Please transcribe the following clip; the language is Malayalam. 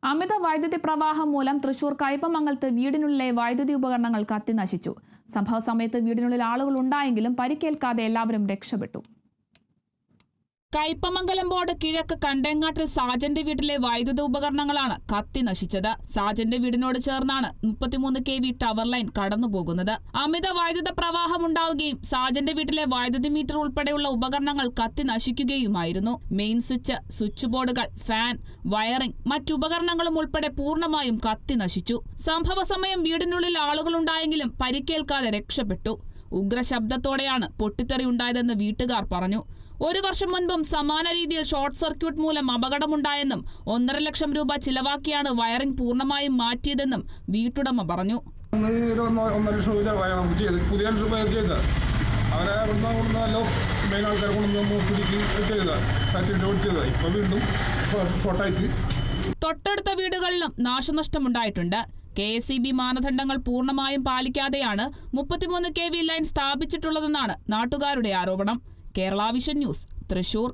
അമിത വൈദ്യുതി പ്രവാഹം മൂലം തൃശൂർ കയ്പമംഗലത്ത് വീടിനുള്ളിലെ വൈദ്യുതി ഉപകരണങ്ങൾ കത്തിനശിച്ചു. സംഭവ സമയത്ത് വീടിനുള്ളിൽ ആളുകൾ ഉണ്ടായെങ്കിലും പരിക്കേൽക്കാതെ എല്ലാവരും രക്ഷപ്പെട്ടു. കയ്പമംഗലം ബോർഡ് കിഴക്ക് കണ്ടേങ്ങാട്ടിൽ സാജന്റെ വീട്ടിലെ വൈദ്യുത ഉപകരണങ്ങളാണ് കത്തി നശിച്ചത്. സാജന്റെ വീടിനോട് ചേർന്നാണ് 33 kV ടവർ ലൈൻ കടന്നുപോകുന്നത്. അമിത വൈദ്യുത പ്രവാഹം ഉണ്ടാവുകയും സാജന്റെ വീട്ടിലെ വൈദ്യുതി മീറ്റർ ഉൾപ്പെടെയുള്ള ഉപകരണങ്ങൾ കത്തി നശിക്കുകയുമായിരുന്നു. മെയിൻ സ്വിച്ച് ബോർഡുകൾ, ഫാൻ, വയറിംഗ്, മറ്റുപകരണങ്ങളും ഉൾപ്പെടെ പൂർണ്ണമായും കത്തി നശിച്ചു. സംഭവ സമയം വീടിനുള്ളിൽ ആളുകളുണ്ടായെങ്കിലും പരിക്കേൽക്കാതെ രക്ഷപ്പെട്ടു. ഉഗ്രശബ്ദത്തോടെയാണ് പൊട്ടിത്തെറി ഉണ്ടായതെന്ന് വീട്ടുകാർ പറഞ്ഞു. 1 വർഷം മുൻപും സമാന രീതിയിൽ ഷോർട്ട് സർക്യൂട്ട് മൂലം അപകടമുണ്ടായെന്നും 1.5 ലക്ഷം രൂപ ചിലവാക്കിയാണ് വയറിംഗ് പൂർണ്ണമായും മാറ്റിയതെന്നും വീട്ടുടമ പറഞ്ഞു. തൊട്ടടുത്ത വീടുകളിലും നാശനഷ്ടമുണ്ടായിട്ടുണ്ട്. KSEB മാനദണ്ഡങ്ങൾ പൂർണ്ണമായും പാലിക്കാതെയാണ് 33 kV ലൈൻ സ്ഥാപിച്ചിട്ടുള്ളതെന്നാണ് നാട്ടുകാരുടെ ആരോപണം. Kerala vision news, Thrissur.